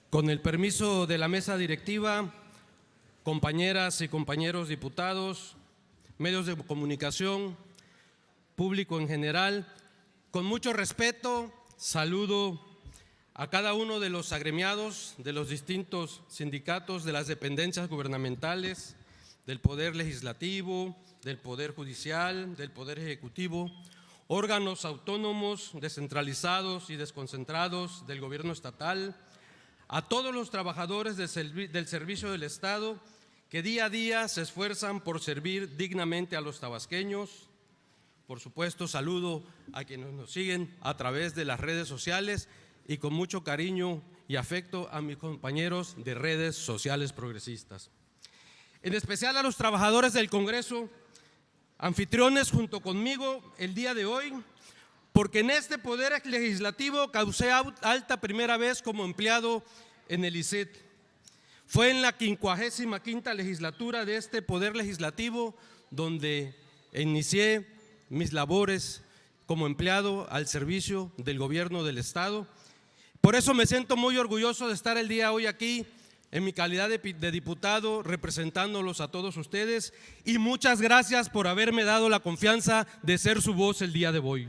Con el permiso de la mesa directiva, compañeras y compañeros diputados, medios de comunicación, público en general, con mucho respeto saludo a cada uno de los agremiados de los distintos sindicatos de las dependencias gubernamentales, del Poder Legislativo, del Poder Judicial, del Poder Ejecutivo, órganos autónomos, descentralizados y desconcentrados del gobierno estatal, a todos los trabajadores del servicio del Estado que día a día se esfuerzan por servir dignamente a los tabasqueños. Por supuesto, saludo a quienes nos siguen a través de las redes sociales y con mucho cariño y afecto a mis compañeros de redes sociales progresistas. En especial a los trabajadores del Congreso, anfitriones junto conmigo el día de hoy, porque en este Poder Legislativo causé alta primera vez como empleado en el ICET. Fue en la 55ª legislatura de este Poder Legislativo donde inicié mis labores como empleado al servicio del gobierno del Estado. Por eso me siento muy orgulloso de estar el día de hoy aquí en mi calidad de diputado representándolos a todos ustedes, y muchas gracias por haberme dado la confianza de ser su voz el día de hoy.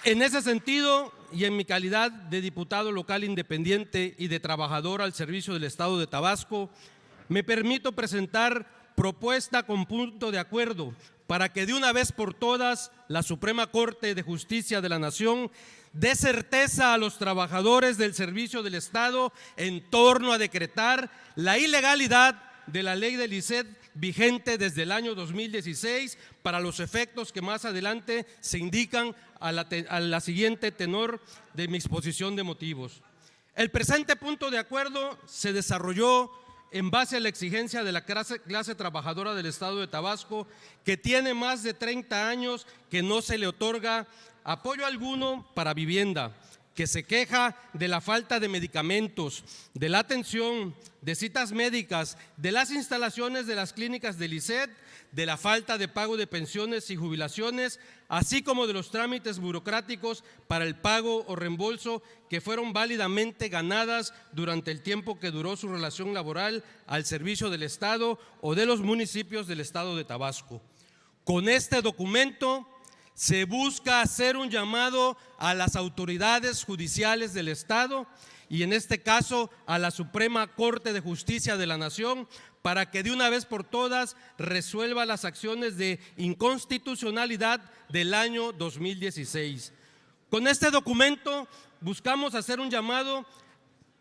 En ese sentido, y en mi calidad de diputado local independiente y de trabajador al servicio del Estado de Tabasco, me permito presentar propuesta con punto de acuerdo para que de una vez por todas la Suprema Corte de Justicia de la Nación dé certeza a los trabajadores del servicio del Estado en torno a decretar la ilegalidad de la ley del ICET vigente desde el año 2016 para los efectos que más adelante se indican a la siguiente tenor de mi exposición de motivos. El presente punto de acuerdo se desarrolló en base a la exigencia de la clase trabajadora del Estado de Tabasco, que tiene más de 30 años que no se le otorga apoyo alguno para vivienda, que se queja de la falta de medicamentos, de la atención, de citas médicas, de las instalaciones de las clínicas del ICET, de la falta de pago de pensiones y jubilaciones, así como de los trámites burocráticos para el pago o reembolso que fueron válidamente ganadas durante el tiempo que duró su relación laboral al servicio del Estado o de los municipios del Estado de Tabasco. Con este documento se busca hacer un llamado a las autoridades judiciales del Estado y en este caso a la Suprema Corte de Justicia de la Nación para que de una vez por todas resuelva las acciones de inconstitucionalidad del año 2016. Con este documento buscamos hacer un llamado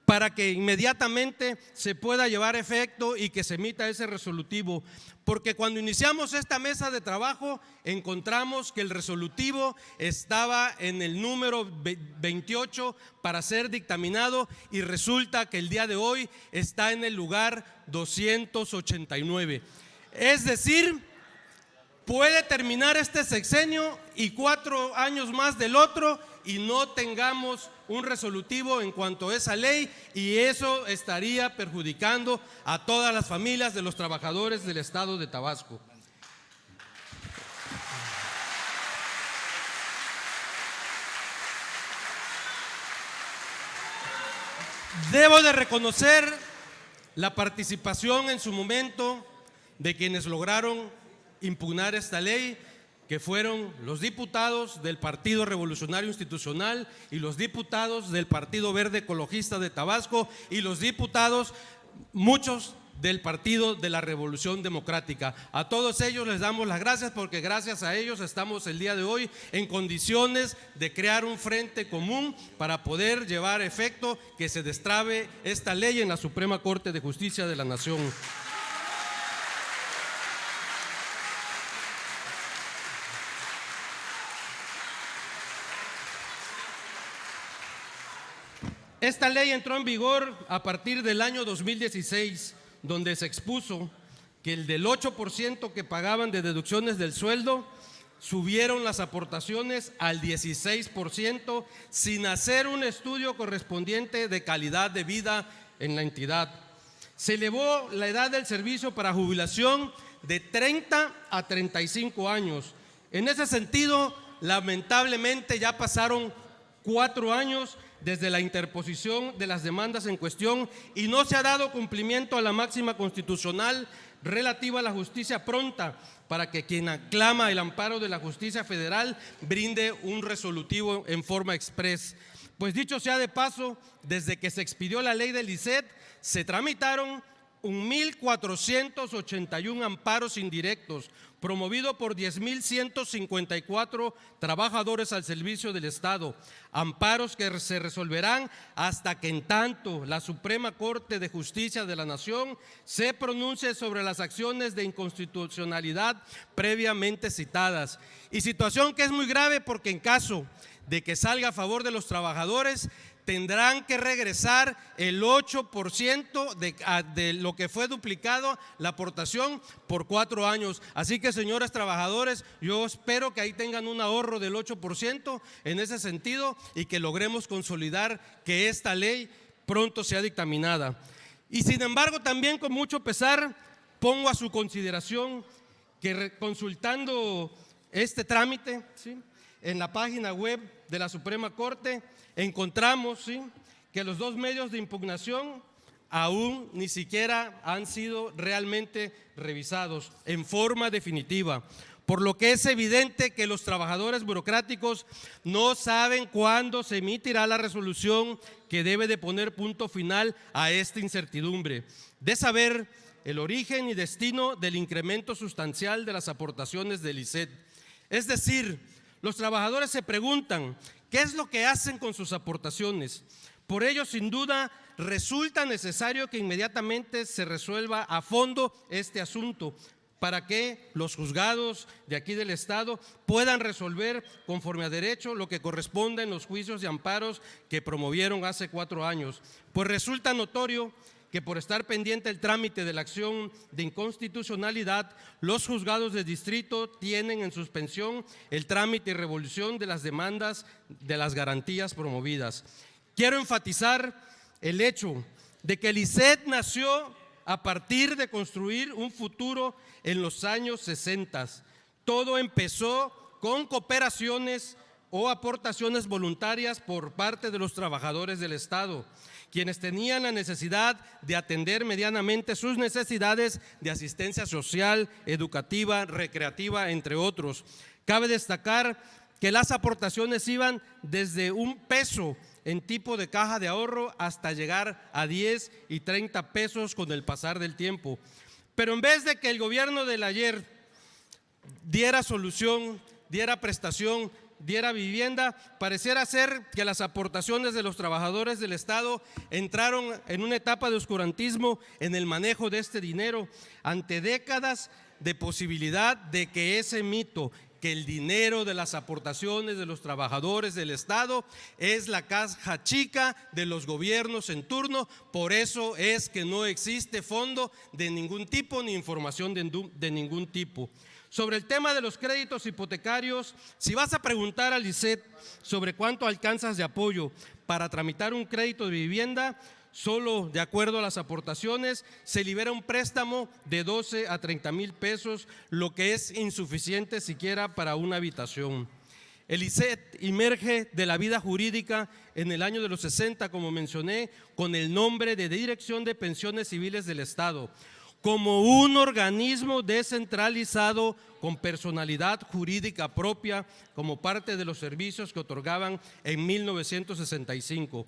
para que inmediatamente se pueda llevar a efecto y que se emita ese resolutivo, porque cuando iniciamos esta mesa de trabajo encontramos que el resolutivo estaba en el número 28 para ser dictaminado y resulta que el día de hoy está en el lugar 289. Es decir, puede terminar este sexenio y 4 años más del otro y no tengamos un resolutivo en cuanto a esa ley, y eso estaría perjudicando a todas las familias de los trabajadores del Estado de Tabasco. Debo de reconocer la participación en su momento de quienes lograron impugnar esta ley, que fueron los diputados del Partido Revolucionario Institucional y los diputados del Partido Verde Ecologista de Tabasco y los diputados, muchos del Partido de la Revolución Democrática. A todos ellos les damos las gracias porque gracias a ellos estamos el día de hoy en condiciones de crear un frente común para poder llevar a efecto que se destrabe esta ley en la Suprema Corte de Justicia de la Nación. Esta ley entró en vigor a partir del año 2016, donde se expuso que el del 8% que pagaban de deducciones del sueldo subieron las aportaciones al 16% sin hacer un estudio correspondiente de calidad de vida en la entidad. Se elevó la edad del servicio para jubilación de 30 a 35 años. En ese sentido, lamentablemente ya pasaron 4 años desde la interposición de las demandas en cuestión y no se ha dado cumplimiento a la máxima constitucional relativa a la justicia pronta para que quien aclama el amparo de la justicia federal brinde un resolutivo en forma express. Pues dicho sea de paso, desde que se expidió la ley del ICET, se tramitaron 1,481 amparos indirectos, promovido por 10,154 trabajadores al servicio del Estado, amparos que se resolverán hasta que en tanto la Suprema Corte de Justicia de la Nación se pronuncie sobre las acciones de inconstitucionalidad previamente citadas. Y situación que es muy grave porque en caso de que salga a favor de los trabajadores, tendrán que regresar el 8% de lo que fue duplicado la aportación por 4 años. Así que, señores trabajadores, yo espero que ahí tengan un ahorro del 8% en ese sentido y que logremos consolidar que esta ley pronto sea dictaminada. Y sin embargo, también con mucho pesar pongo a su consideración que consultando este trámite, ¿sí?, en la página web de la Suprema Corte encontramos, ¿sí?, que los 2 medios de impugnación aún ni siquiera han sido realmente revisados en forma definitiva, por lo que es evidente que los trabajadores burocráticos no saben cuándo se emitirá la resolución que debe de poner punto final a esta incertidumbre de saber el origen y destino del incremento sustancial de las aportaciones del ICET. Es decir, los trabajadores se preguntan qué es lo que hacen con sus aportaciones. Por ello, sin duda, resulta necesario que inmediatamente se resuelva a fondo este asunto para que los juzgados de aquí del Estado puedan resolver conforme a derecho lo que corresponde en los juicios y amparos que promovieron hace 4 años. Pues resulta notorio que por estar pendiente el trámite de la acción de inconstitucionalidad, los juzgados de distrito tienen en suspensión el trámite y revolución de las demandas de las garantías promovidas. Quiero enfatizar el hecho de que el ICET nació a partir de construir un futuro en los años 60. Todo empezó con cooperaciones o aportaciones voluntarias por parte de los trabajadores del Estado, quienes tenían la necesidad de atender medianamente sus necesidades de asistencia social, educativa, recreativa, entre otros. Cabe destacar que las aportaciones iban desde $1 en tipo de caja de ahorro hasta llegar a 10 y 30 pesos con el pasar del tiempo. Pero en vez de que el gobierno del ayer diera solución, diera prestación, diera vivienda, pareciera ser que las aportaciones de los trabajadores del Estado entraron en una etapa de oscurantismo en el manejo de este dinero, ante décadas de posibilidad de que ese mito, que el dinero de las aportaciones de los trabajadores del Estado es la caja chica de los gobiernos en turno, por eso es que no existe fondo de ningún tipo ni información de ningún tipo. Sobre el tema de los créditos hipotecarios, si vas a preguntar al ICET sobre cuánto alcanzas de apoyo para tramitar un crédito de vivienda, solo de acuerdo a las aportaciones se libera un préstamo de 12 a 30 mil pesos, lo que es insuficiente siquiera para una habitación. El ICET emerge de la vida jurídica en el año de los 60, como mencioné, con el nombre de Dirección de Pensiones Civiles del Estado, como un organismo descentralizado con personalidad jurídica propia como parte de los servicios que otorgaban en 1965.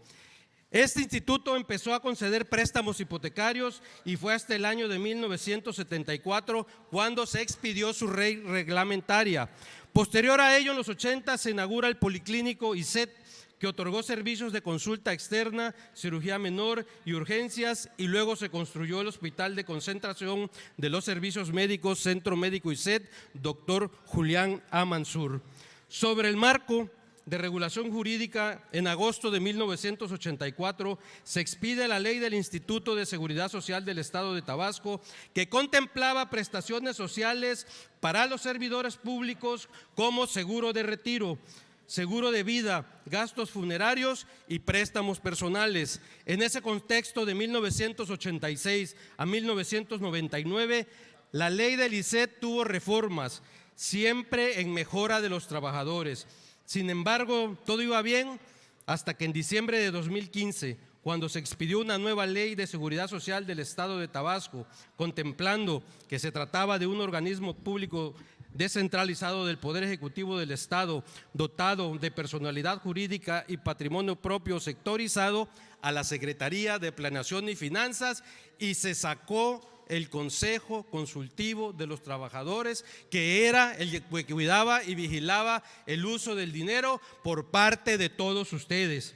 Este instituto empezó a conceder préstamos hipotecarios y fue hasta el año de 1974 cuando se expidió su ley reglamentaria. Posterior a ello, en los 80 se inaugura el Policlínico ICET, que otorgó servicios de consulta externa, cirugía menor y urgencias, y luego se construyó el Hospital de Concentración de los Servicios Médicos, Centro Médico ICET, Dr. Julián A. Mansur. Sobre el marco de regulación jurídica, en agosto de 1984 se expide la ley del Instituto de Seguridad Social del Estado de Tabasco, que contemplaba prestaciones sociales para los servidores públicos como seguro de retiro, seguro de vida, gastos funerarios y préstamos personales. En ese contexto, de 1986 a 1999, la ley del ISSSTE tuvo reformas, siempre en mejora de los trabajadores. Sin embargo, todo iba bien hasta que en diciembre de 2015, cuando se expidió una nueva ley de seguridad social del Estado de Tabasco, contemplando que se trataba de un organismo público descentralizado del Poder Ejecutivo del Estado, dotado de personalidad jurídica y patrimonio propio sectorizado, a la Secretaría de Planeación y Finanzas, y se sacó el Consejo Consultivo de los Trabajadores, que era el que cuidaba y vigilaba el uso del dinero por parte de todos ustedes.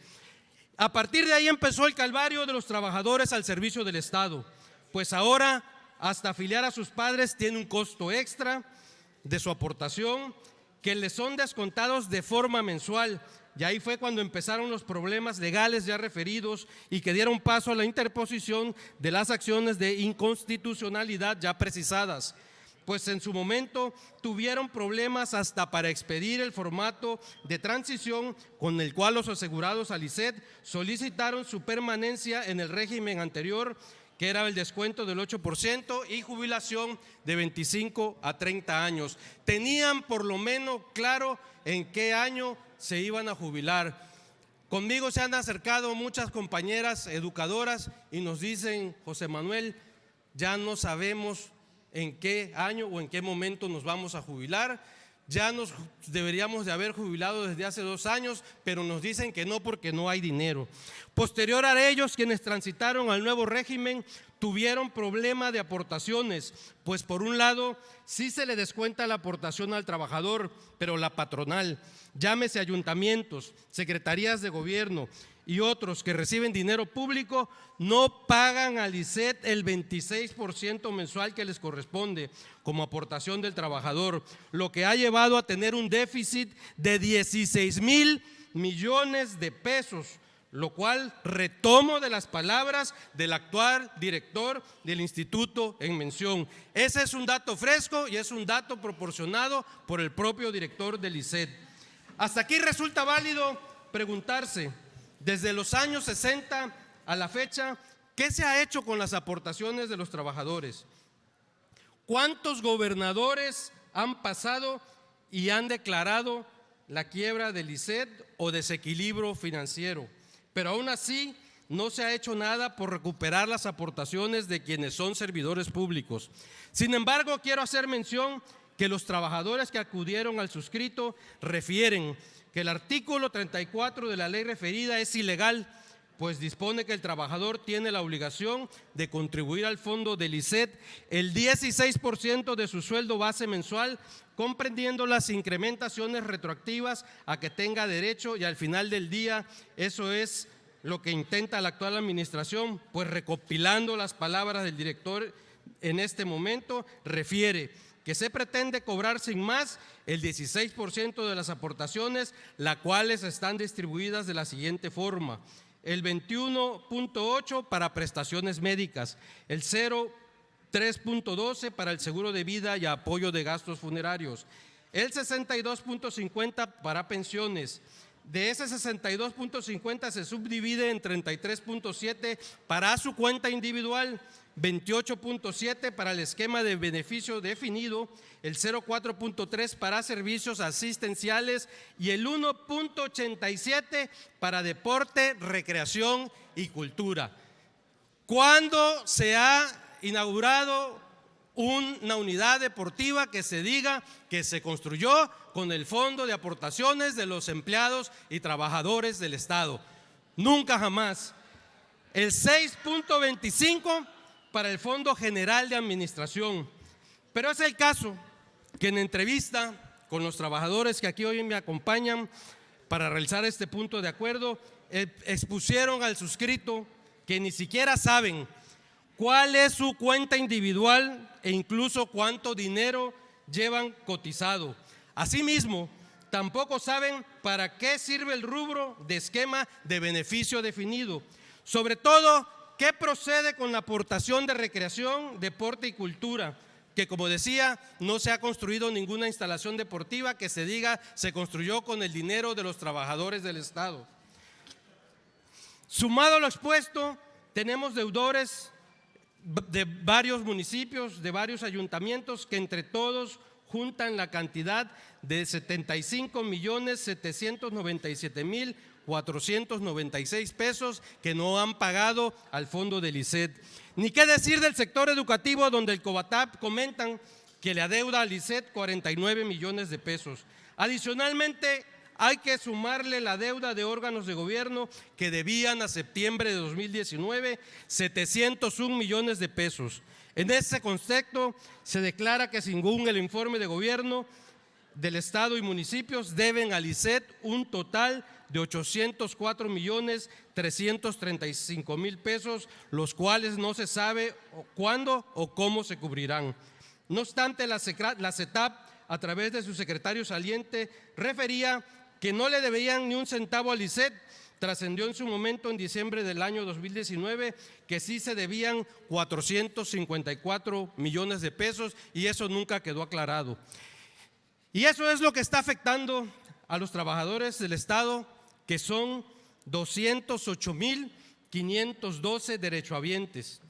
A partir de ahí empezó el calvario de los trabajadores al servicio del Estado, pues ahora hasta afiliar a sus padres tiene un costo extra de su aportación, que les son descontados de forma mensual. Y ahí fue cuando empezaron los problemas legales ya referidos y que dieron paso a la interposición de las acciones de inconstitucionalidad ya precisadas, pues en su momento tuvieron problemas hasta para expedir el formato de transición con el cual los asegurados al ISSSTE solicitaron su permanencia en el régimen anterior, que era el descuento del 8% y jubilación de 25 a 30 años. Tenían por lo menos claro en qué año se iban a jubilar. Conmigo se han acercado muchas compañeras educadoras y nos dicen: José Manuel, ya no sabemos en qué año o en qué momento nos vamos a jubilar. Ya nos deberíamos de haber jubilado desde hace 2 años, pero nos dicen que no porque no hay dinero. Posterior a ellos, quienes transitaron al nuevo régimen tuvieron problema de aportaciones, pues por un lado sí se le descuenta la aportación al trabajador, pero la patronal, llámese ayuntamientos, secretarías de gobierno y otros que reciben dinero público, no pagan al ISSSTE el 26% mensual que les corresponde como aportación del trabajador, lo que ha llevado a tener un déficit de 16,000 millones de pesos, lo cual retomo de las palabras del actual director del instituto en mención. Ese es un dato fresco y es un dato proporcionado por el propio director del ISSSTE. Hasta aquí resulta válido preguntarse, desde los años 60 a la fecha, ¿qué se ha hecho con las aportaciones de los trabajadores? ¿Cuántos gobernadores han pasado y han declarado la quiebra del ISSSTE o desequilibrio financiero? Pero aún así no se ha hecho nada por recuperar las aportaciones de quienes son servidores públicos. Sin embargo, quiero hacer mención que los trabajadores que acudieron al suscrito refieren que el artículo 34 de la ley referida es ilegal, pues dispone que el trabajador tiene la obligación de contribuir al fondo del ISSSTE el 16% de su sueldo base mensual, comprendiendo las incrementaciones retroactivas a que tenga derecho, y al final del día eso es lo que intenta la actual administración, pues recopilando las palabras del director en este momento, refiere que se pretende cobrar sin más el 16% de las aportaciones, las cuales están distribuidas de la siguiente forma: el 21.8 para prestaciones médicas, el 0,3.12 para el seguro de vida y apoyo de gastos funerarios, el 62.50 para pensiones. De ese 62.50 se subdivide en 33.7 para su cuenta individual, 28.7 para el esquema de beneficio definido, el 0,4.3 para servicios asistenciales y el 1.87 para deporte, recreación y cultura. ¿Cuándo se ha inaugurado una unidad deportiva que se diga que se construyó con el fondo de aportaciones de los empleados y trabajadores del Estado? Nunca jamás. El 6.25 para el Fondo General de Administración. Pero es el caso que en entrevista con los trabajadores que aquí hoy me acompañan para realizar este punto de acuerdo, expusieron al suscrito que ni siquiera saben cuál es su cuenta individual e incluso cuánto dinero llevan cotizado. Asimismo, tampoco saben para qué sirve el rubro de esquema de beneficio definido. Sobre todo, ¿qué procede con la aportación de recreación, deporte y cultura? que, como decía, no se ha construido ninguna instalación deportiva que se diga se construyó con el dinero de los trabajadores del Estado. Sumado a lo expuesto, tenemos deudores de varios municipios, de varios ayuntamientos que entre todos juntan la cantidad de 75,797,496 pesos que no han pagado al fondo del ICET. Ni qué decir del sector educativo, donde el COBATAP comentan que le adeuda al ICET 49 millones de pesos. Adicionalmente, hay que sumarle la deuda de órganos de gobierno que debían a septiembre de 2019 701 millones de pesos. En ese contexto, se declara que según el informe de gobierno del Estado y municipios deben al ICET un total de 804,335,000 pesos, los cuales no se sabe cuándo o cómo se cubrirán. No obstante, la CETAP, a través de su secretario saliente, refería que no le debían ni un centavo al ICET. Trascendió en su momento, en diciembre del año 2019, que sí se debían 454 millones de pesos y eso nunca quedó aclarado. Y eso es lo que está afectando a los trabajadores del Estado, que son 208,512 derechohabientes.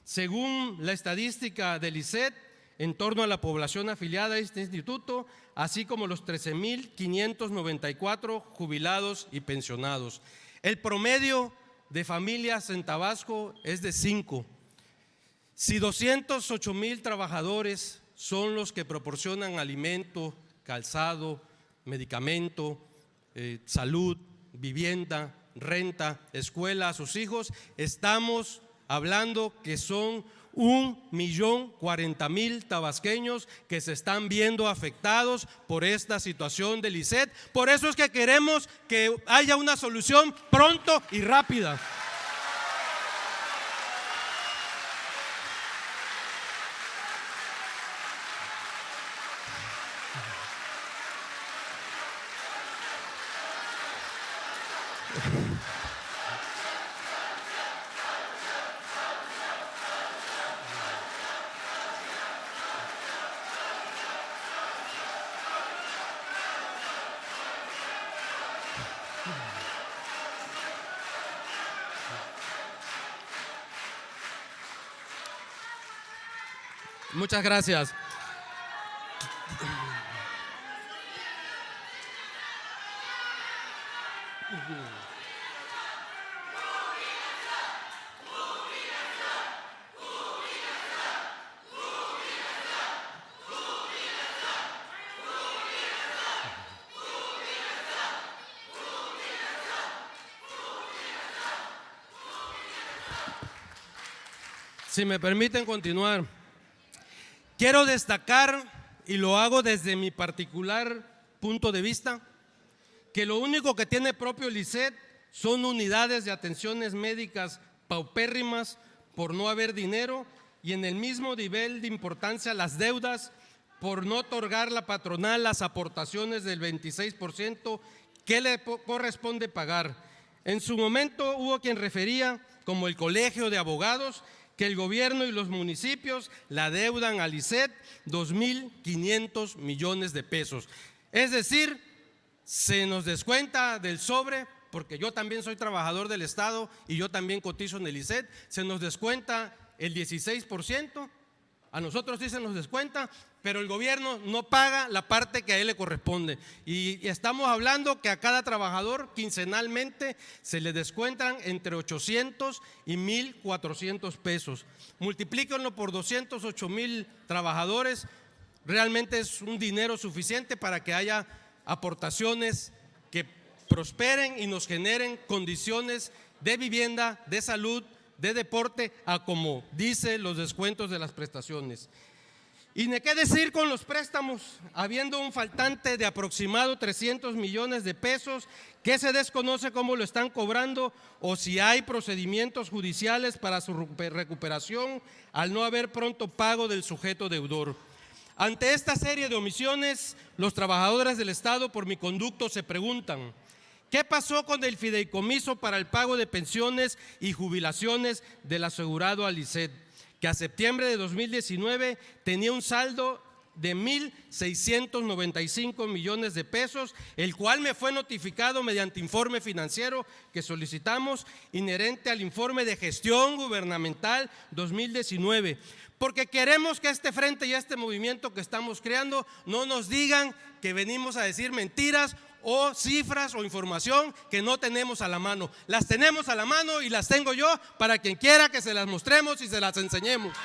Según la estadística del ICET, en torno a la población afiliada a este instituto, así como los 13,594 jubilados y pensionados. El promedio de familias en Tabasco es de 5. Si 208,000 trabajadores son los que proporcionan alimento, calzado, medicamento, salud, vivienda, renta, escuela a sus hijos, estamos hablando que son 1,040,000 tabasqueños que se están viendo afectados por esta situación del ICET. Por eso es que queremos que haya una solución pronto y rápida. Muchas gracias. Si me permiten continuar, quiero destacar, y lo hago desde mi particular punto de vista, que lo único que tiene propio el ICET son unidades de atenciones médicas paupérrimas por no haber dinero, y en el mismo nivel de importancia las deudas por no otorgar la patronal las aportaciones del 26% que le corresponde pagar. En su momento hubo quien refería, como el Colegio de Abogados, que el gobierno y los municipios la adeudan al ICET 2,500 millones de pesos. Es decir, se nos descuenta del sobre, porque yo también soy trabajador del Estado y yo también cotizo en el ICET, se nos descuenta el 16%, a nosotros sí se nos descuenta, pero el gobierno no paga la parte que a él le corresponde. Y estamos hablando que a cada trabajador quincenalmente se le descuentan entre 800 y 1,400 pesos. Multiplíquenlo por 208,000 trabajadores, realmente es un dinero suficiente para que haya aportaciones que prosperen y nos generen condiciones de vivienda, de salud, de deporte, a como dice los descuentos de las prestaciones. Y ni qué decir con los préstamos, habiendo un faltante de aproximado 300 millones de pesos que se desconoce cómo lo están cobrando o si hay procedimientos judiciales para su recuperación al no haber pronto pago del sujeto deudor. Ante esta serie de omisiones, los trabajadores del Estado por mi conducto se preguntan: ¿qué pasó con el fideicomiso para el pago de pensiones y jubilaciones del asegurado al ICET? que a septiembre de 2019 tenía un saldo de 1.695 millones de pesos, el cual me fue notificado mediante informe financiero que solicitamos inherente al informe de gestión gubernamental 2019, porque queremos que este frente y este movimiento que estamos creando no nos digan que venimos a decir mentiras o cifras o información que no tenemos a la mano. Las tenemos a la mano y las tengo yo para quien quiera que se las mostremos y se las enseñemos.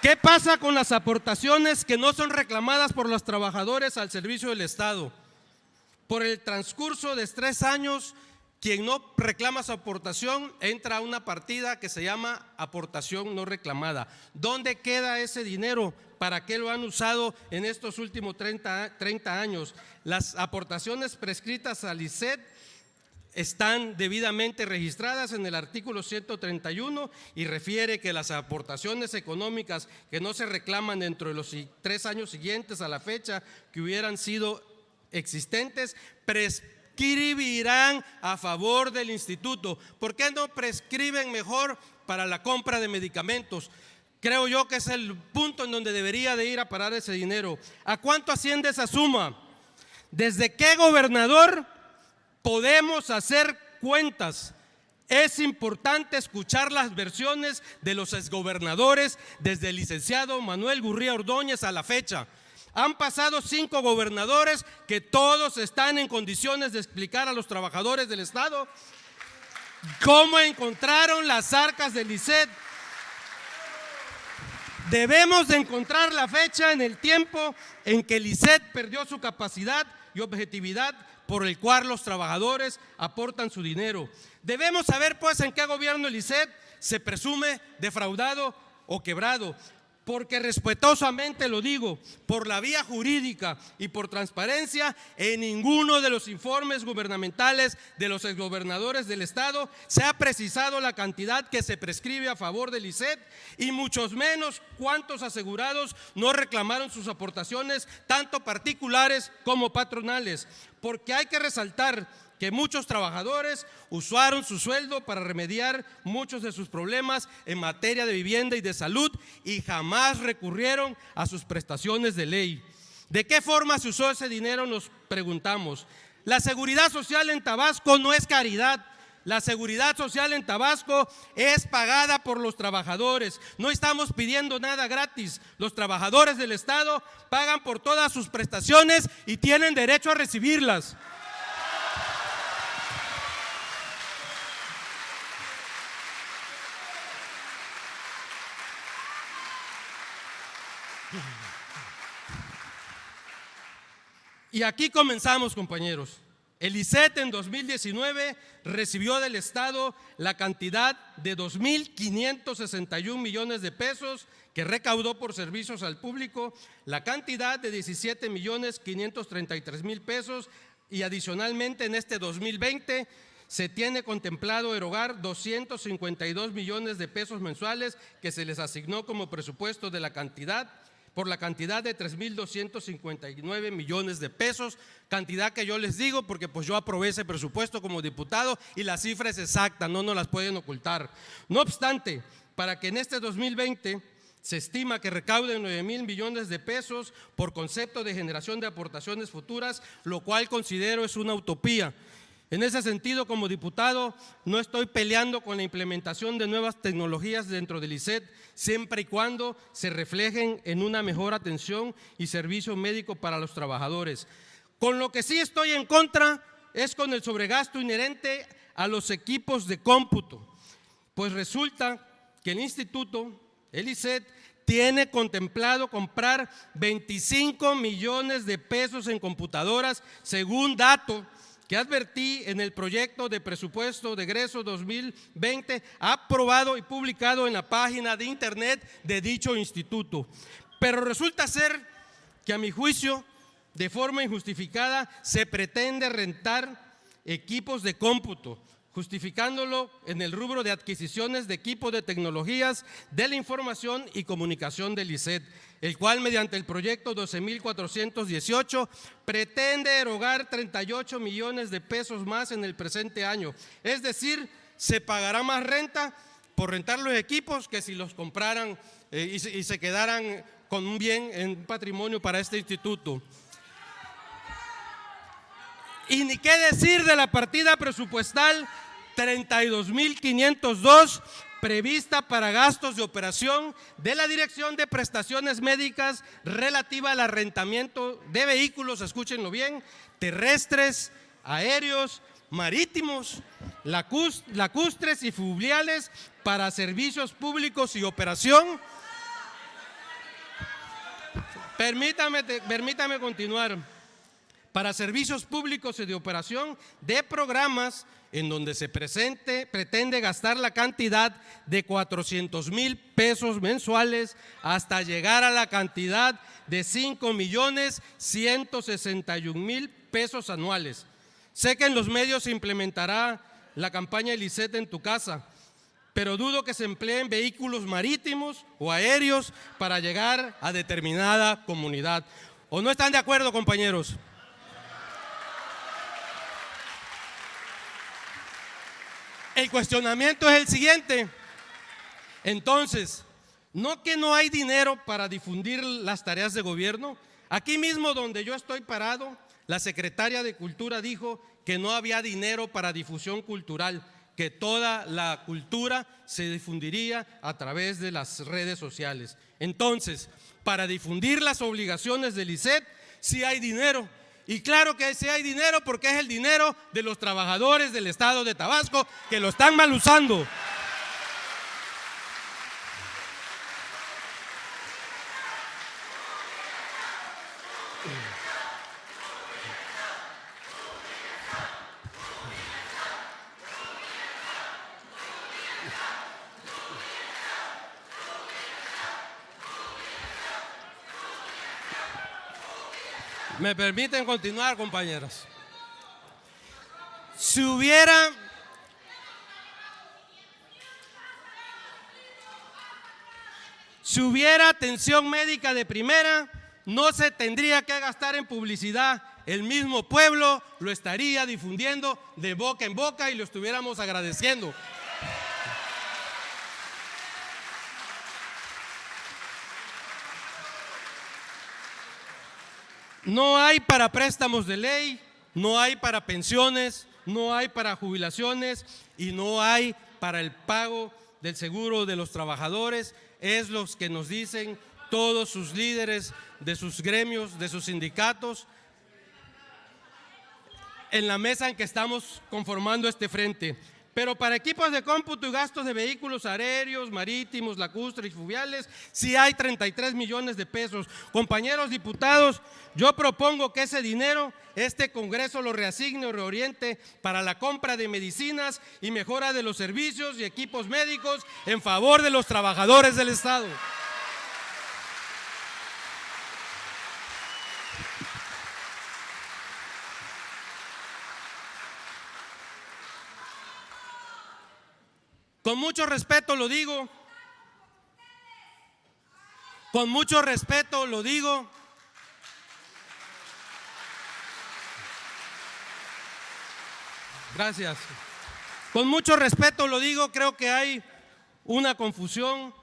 ¿Qué pasa con las aportaciones que no son reclamadas por los trabajadores al servicio del Estado? Por el transcurso de 3 años, quien no reclama su aportación entra a una partida que se llama aportación no reclamada. ¿Dónde queda ese dinero? ¿Para qué lo han usado en estos últimos 30 años? Las aportaciones prescritas al ISET están debidamente registradas en el artículo 131 y refiere que las aportaciones económicas que no se reclaman dentro de los 3 años siguientes a la fecha que hubieran sido existentes prescribirán a favor del instituto. ¿Por qué no prescriben mejor para la compra de medicamentos? Creo yo que es el punto en donde debería de ir a parar ese dinero. ¿A cuánto asciende esa suma? ¿Desde qué gobernador podemos hacer cuentas? Es importante escuchar las versiones de los exgobernadores desde el licenciado Manuel Gurría Ordóñez a la fecha. Han pasado 5 gobernadores que todos están en condiciones de explicar a los trabajadores del Estado cómo encontraron las arcas del ISET. Debemos de encontrar la fecha en el tiempo en que el ISET perdió su capacidad y objetividad por el cual los trabajadores aportan su dinero. Debemos saber pues en qué gobierno el ISET se presume defraudado o quebrado, porque respetuosamente lo digo, por la vía jurídica y por transparencia, en ninguno de los informes gubernamentales de los exgobernadores del Estado se ha precisado la cantidad que se prescribe a favor del ISET y muchos menos cuántos asegurados no reclamaron sus aportaciones, tanto particulares como patronales, porque hay que resaltar que muchos trabajadores usaron su sueldo para remediar muchos de sus problemas en materia de vivienda y de salud y jamás recurrieron a sus prestaciones de ley. ¿De qué forma se usó ese dinero? Nos preguntamos. La seguridad social en Tabasco no es caridad. La seguridad social en Tabasco es pagada por los trabajadores. No estamos pidiendo nada gratis. Los trabajadores del Estado pagan por todas sus prestaciones y tienen derecho a recibirlas. Y aquí comenzamos, compañeros. El ISET en 2019 recibió del Estado la cantidad de 2.561 millones de pesos que recaudó por servicios al público, la cantidad de 17.533.000 pesos y adicionalmente en este 2020 se tiene contemplado erogar 252 millones de pesos mensuales que se les asignó como presupuesto de la cantidad, por la cantidad de 3.259 millones de pesos, cantidad que yo les digo porque pues yo aprobé ese presupuesto como diputado y la cifra es exacta, no nos las pueden ocultar. No obstante, para que en este 2020 se estima que recauden 9.000 millones de pesos por concepto de generación de aportaciones futuras, lo cual considero es una utopía. En ese sentido, como diputado, no estoy peleando con la implementación de nuevas tecnologías dentro del ISET, siempre y cuando se reflejen en una mejor atención y servicio médico para los trabajadores. Con lo que sí estoy en contra es con el sobregasto inherente a los equipos de cómputo, pues resulta que el instituto, el ISET, tiene contemplado comprar 25 millones de pesos en computadoras, según dato que advertí en el proyecto de presupuesto de egreso 2020 aprobado y publicado en la página de internet de dicho instituto. Pero resulta ser que a mi juicio, de forma injustificada, se pretende rentar equipos de cómputo justificándolo en el rubro de adquisiciones de equipos de tecnologías de la información y comunicación del ICET, el cual mediante el proyecto 12.418 pretende erogar 38 millones de pesos más en el presente año. Es decir, se pagará más renta por rentar los equipos que si los compraran y se quedaran con un bien en patrimonio para este instituto. Y ni qué decir de la partida presupuestal 32.502 prevista para gastos de operación de la Dirección de Prestaciones Médicas relativa al arrendamiento de vehículos, escúchenlo bien, terrestres, aéreos, marítimos, lacustres y fluviales para servicios públicos y operación. Permítame continuar. Para servicios públicos y de operación de programas en donde se pretende gastar la cantidad de 400,000 pesos mensuales hasta llegar a la cantidad de 5.161.000 pesos anuales. Sé que en los medios se implementará la campaña El ICET en tu casa, pero dudo que se empleen vehículos marítimos o aéreos para llegar a determinada comunidad. ¿O no están de acuerdo, compañeros? El cuestionamiento es el siguiente. Entonces, ¿no que no hay dinero para difundir las tareas de gobierno? Aquí mismo donde yo estoy parado, la secretaria de Cultura dijo que no había dinero para difusión cultural, que toda la cultura se difundiría a través de las redes sociales. Entonces, para difundir las obligaciones del ICET, sí hay dinero. Y claro que sí hay dinero porque es el dinero de los trabajadores del estado de Tabasco que lo están mal usando. ¿Me permiten continuar, compañeros? Si hubiera atención médica de primera, no se tendría que gastar en publicidad. El mismo pueblo lo estaría difundiendo de boca en boca y lo estuviéramos agradeciendo. No hay para préstamos de ley, no hay para pensiones, no hay para jubilaciones y no hay para el pago del seguro de los trabajadores. Es lo que nos dicen todos sus líderes de sus gremios, de sus sindicatos, en la mesa en que estamos conformando este frente. Pero para equipos de cómputo y gastos de vehículos aéreos, marítimos, lacustres y fluviales, sí hay 33 millones de pesos. Compañeros diputados, yo propongo que ese dinero, este Congreso lo reasigne o reoriente para la compra de medicinas y mejora de los servicios y equipos médicos en favor de los trabajadores del Estado. Con mucho respeto lo digo, con mucho respeto lo digo. Gracias. Con mucho respeto lo digo, creo que hay una confusión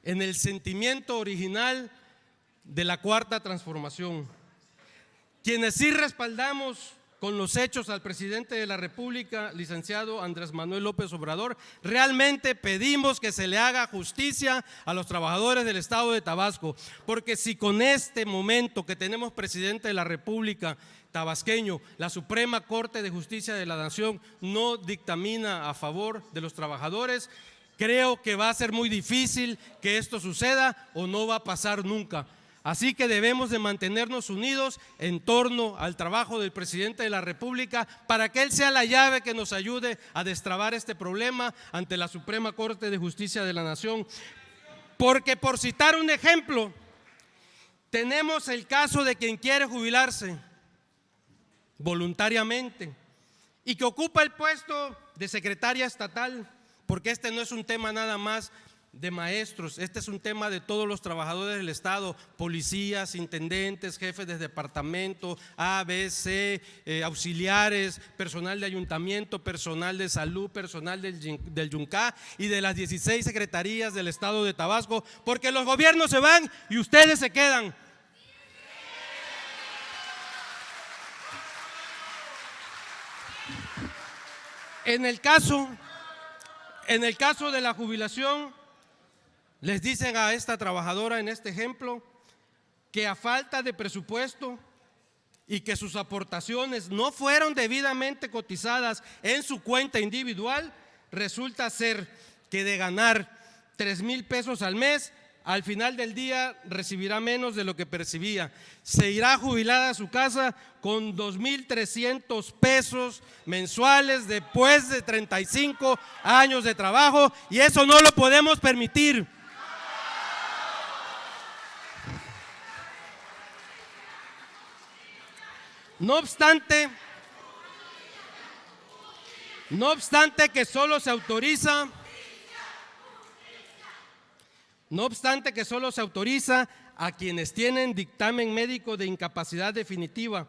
en el sentimiento original de la Cuarta Transformación. Quienes sí respaldamos con los hechos al presidente de la República, licenciado Andrés Manuel López Obrador, realmente pedimos que se le haga justicia a los trabajadores del estado de Tabasco, porque si con este momento que tenemos presidente de la República tabasqueño, la Suprema Corte de Justicia de la Nación no dictamina a favor de los trabajadores, creo que va a ser muy difícil que esto suceda o no va a pasar nunca. Así que debemos de mantenernos unidos en torno al trabajo del presidente de la República para que él sea la llave que nos ayude a destrabar este problema ante la Suprema Corte de Justicia de la Nación. Porque por citar un ejemplo, tenemos el caso de quien quiere jubilarse voluntariamente y que ocupa el puesto de secretaria estatal, porque este no es un tema nada más de maestros, este es un tema de todos los trabajadores del Estado, policías, intendentes, jefes de departamento, A, B, C, auxiliares, personal de ayuntamiento, personal de salud, personal del Yunca y de las 16 secretarías del Estado de Tabasco, porque los gobiernos se van y ustedes se quedan. En el caso de la jubilación, les dicen a esta trabajadora en este ejemplo que a falta de presupuesto y que sus aportaciones no fueron debidamente cotizadas en su cuenta individual, resulta ser que de ganar 3,000 pesos al mes, al final del día recibirá menos de lo que percibía. Se irá jubilada a su casa con 2,300 pesos mensuales después de 35 años de trabajo, y eso no lo podemos permitir. No obstante que solo se autoriza a quienes tienen dictamen médico de incapacidad definitiva,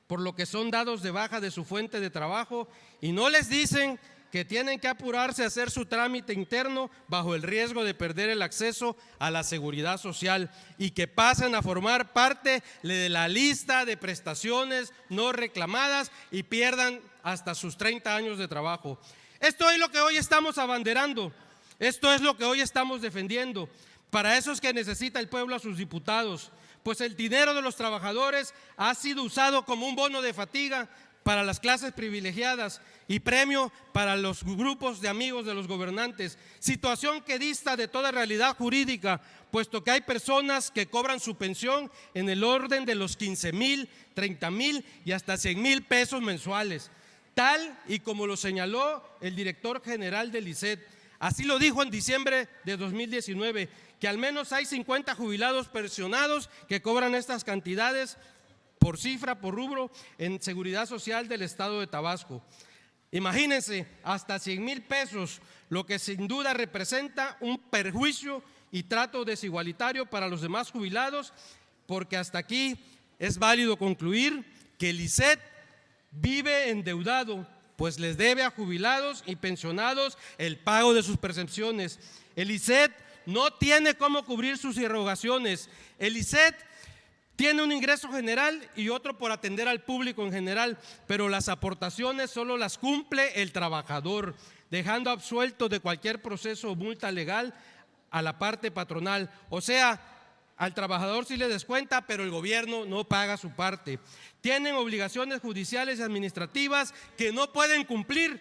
por lo que son dados de baja de su fuente de trabajo, y no les dicen que tienen que apurarse a hacer su trámite interno bajo el riesgo de perder el acceso a la seguridad social y que pasen a formar parte de la lista de prestaciones no reclamadas y pierdan hasta sus 30 años de trabajo. Esto es lo que hoy estamos abanderando, esto es lo que hoy estamos defendiendo. Para eso es que necesita el pueblo a sus diputados, pues el dinero de los trabajadores ha sido usado como un bono de fatiga para las clases privilegiadas y premio para los grupos de amigos de los gobernantes, situación que dista de toda realidad jurídica, puesto que hay personas que cobran su pensión en el orden de los 15,000, 30,000 y hasta 100,000 pesos mensuales, tal y como lo señaló el director general del ISET. Así lo dijo en diciembre de 2019, que al menos hay 50 jubilados pensionados que cobran estas cantidades por cifra, por rubro, en seguridad social del Estado de Tabasco. Imagínense, hasta 100,000 pesos, lo que sin duda representa un perjuicio y trato desigualitario para los demás jubilados, porque hasta aquí es válido concluir que el ISET vive endeudado, pues les debe a jubilados y pensionados el pago de sus percepciones. El ISET no tiene cómo cubrir sus erogaciones. El ISET tiene un ingreso general y otro por atender al público en general, pero las aportaciones solo las cumple el trabajador, dejando absuelto de cualquier proceso o multa legal a la parte patronal. O sea, al trabajador sí le descuenta, pero el gobierno no paga su parte. Tienen obligaciones judiciales y administrativas que no pueden cumplir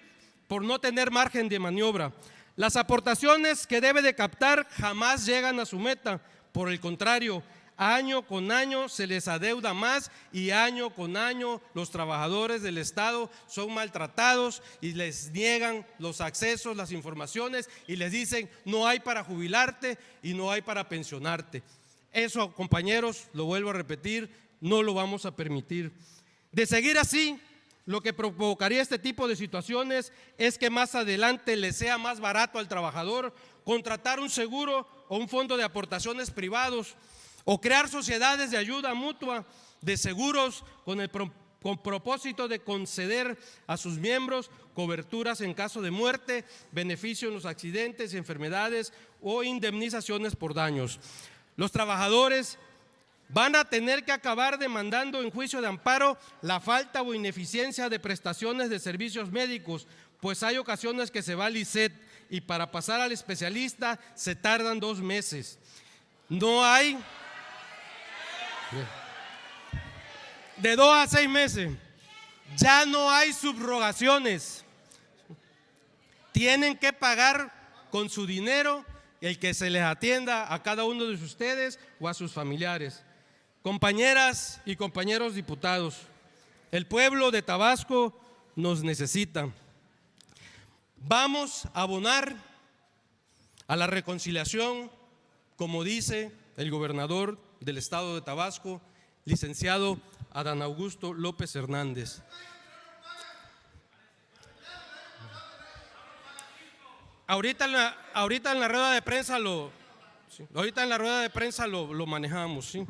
por no tener margen de maniobra. Las aportaciones que debe de captar jamás llegan a su meta, por el contrario, año con año se les adeuda más y año con año los trabajadores del Estado son maltratados y les niegan los accesos, las informaciones y les dicen no hay para jubilarte y no hay para pensionarte. Eso, compañeros, lo vuelvo a repetir, no lo vamos a permitir. De seguir así, lo que provocaría este tipo de situaciones es que más adelante le sea más barato al trabajador contratar un seguro o un fondo de aportaciones privados o crear sociedades de ayuda mutua de seguros con propósito de conceder a sus miembros coberturas en caso de muerte, beneficio en los accidentes y enfermedades o indemnizaciones por daños. Los trabajadores van a tener que acabar demandando en juicio de amparo la falta o ineficiencia de prestaciones de servicios médicos, pues hay ocasiones que se va al ISET y para pasar al especialista se tardan 2 meses. No hay de 2 a 6 meses. Ya no hay subrogaciones. Tienen que pagar con su dinero el que se les atienda a cada uno de ustedes o a sus familiares. Compañeras y compañeros diputados, el pueblo de Tabasco nos necesita. Vamos a abonar a la reconciliación, como dice el gobernador del Estado de Tabasco, licenciado Adán Augusto López Hernández. Ahorita en la rueda de prensa lo manejamos, ¿sí?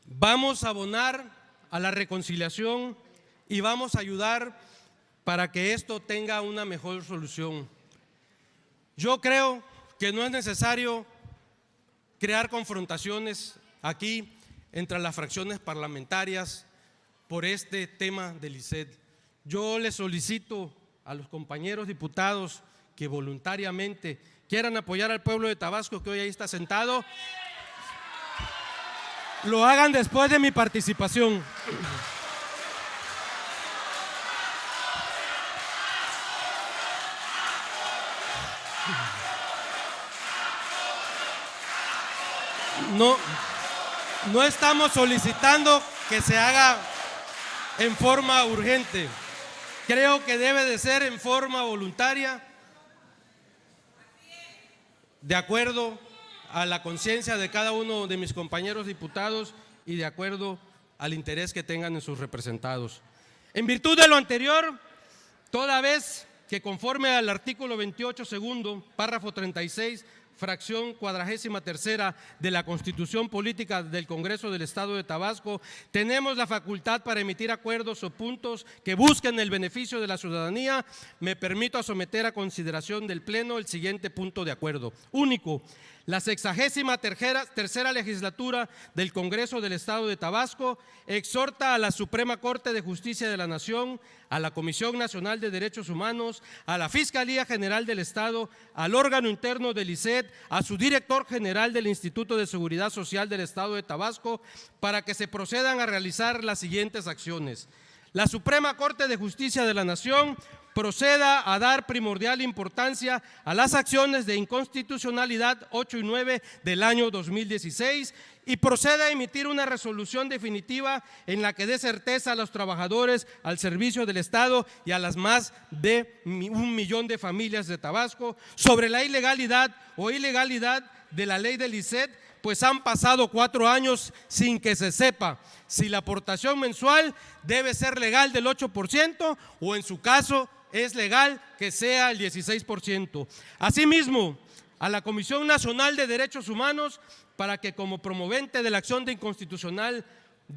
Vamos a abonar a la reconciliación y vamos a ayudar para que esto tenga una mejor solución. Yo creo que no es necesario crear confrontaciones aquí entre las fracciones parlamentarias por este tema del ICET. Yo les solicito a los compañeros diputados que voluntariamente quieran apoyar al pueblo de Tabasco, que hoy ahí está sentado, lo hagan después de mi participación. No estamos solicitando que se haga en forma urgente. Creo que debe de ser en forma voluntaria, de acuerdo a la conciencia de cada uno de mis compañeros diputados y de acuerdo al interés que tengan en sus representados. En virtud de lo anterior, toda vez que conforme al artículo 28 segundo, párrafo 36, fracción 43ª de la Constitución Política del Congreso del Estado de Tabasco, tenemos la facultad para emitir acuerdos o puntos que busquen el beneficio de la ciudadanía. Me permito someter a consideración del Pleno el siguiente punto de acuerdo. Único. La 63ª legislatura del Congreso del Estado de Tabasco exhorta a la Suprema Corte de Justicia de la Nación, a la Comisión Nacional de Derechos Humanos, a la Fiscalía General del Estado, al órgano interno del ICET, a su director general del Instituto de Seguridad Social del Estado de Tabasco, para que se procedan a realizar las siguientes acciones. La Suprema Corte de Justicia de la Nación proceda a dar primordial importancia a las acciones de inconstitucionalidad 8 y 9 del año 2016 y proceda a emitir una resolución definitiva en la que dé certeza a los trabajadores al servicio del Estado y a las más de 1 millón de familias de Tabasco sobre la ilegalidad o ilegalidad de la ley del ICET, pues han pasado 4 años sin que se sepa si la aportación mensual debe ser legal del 8% o en su caso es legal que sea el 16%. Asimismo, a la Comisión Nacional de Derechos Humanos para que como promovente de la acción de inconstitucional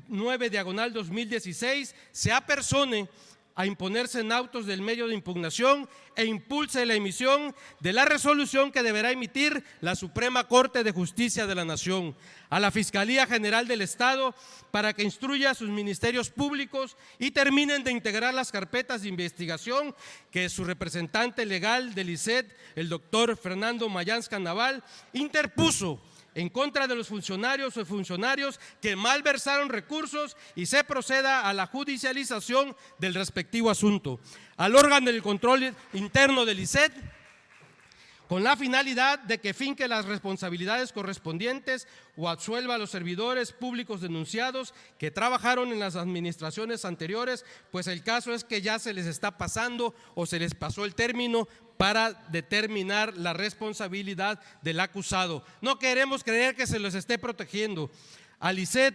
9/2016 se apersone a imponerse en autos del medio de impugnación e impulse la emisión de la resolución que deberá emitir la Suprema Corte de Justicia de la Nación, a la Fiscalía General del Estado para que instruya a sus ministerios públicos y terminen de integrar las carpetas de investigación que su representante legal del ICET, el doctor Fernando Mayans Naval, interpuso en contra de los funcionarios o funcionarios que malversaron recursos y se proceda a la judicialización del respectivo asunto. Al órgano del control interno del ICET, con la finalidad de que finque las responsabilidades correspondientes o absuelva a los servidores públicos denunciados que trabajaron en las administraciones anteriores, pues el caso es que ya se les está pasando o se les pasó el término para determinar la responsabilidad del acusado. No queremos creer que se los esté protegiendo. Al ICET,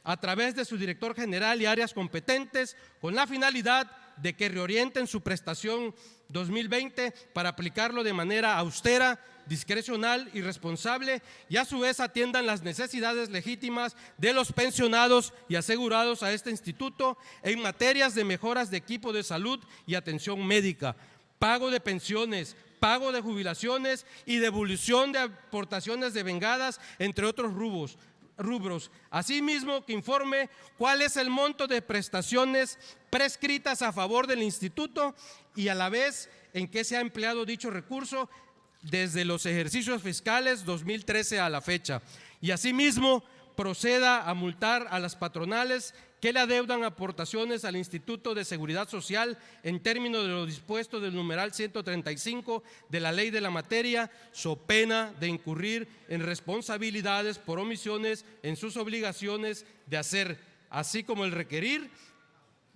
a través de su director general y áreas competentes, con la finalidad de que reorienten su prestación 2020 para aplicarlo de manera austera, discrecional y responsable, y a su vez atiendan las necesidades legítimas de los pensionados y asegurados a este instituto en materias de mejoras de equipo de salud y atención médica, pago de pensiones, pago de jubilaciones y devolución de aportaciones devengadas, entre otros rubros. Asimismo, que informe cuál es el monto de prestaciones prescritas a favor del instituto y a la vez en qué se ha empleado dicho recurso desde los ejercicios fiscales 2013 a la fecha. Y asimismo, proceda a multar a las patronales que le adeudan aportaciones al Instituto de Seguridad Social en términos de lo dispuesto del numeral 135 de la ley de la materia, so pena de incurrir en responsabilidades por omisiones en sus obligaciones de hacer, así como el requerir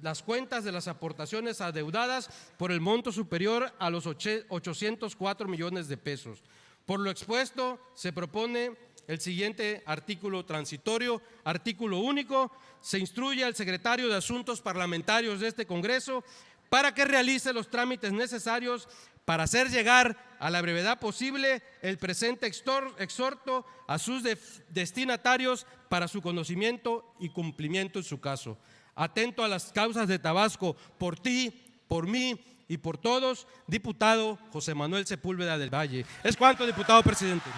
las cuentas de las aportaciones adeudadas por el monto superior a los 804 millones de pesos. Por lo expuesto, se propone el siguiente artículo transitorio. Artículo único. Se instruye al secretario de Asuntos Parlamentarios de este Congreso para que realice los trámites necesarios para hacer llegar a la brevedad posible el presente exhorto a sus destinatarios para su conocimiento y cumplimiento en su caso. Atento a las causas de Tabasco, por ti, por mí y por todos, diputado José Manuel Sepúlveda del Valle. Es cuanto, diputado presidente.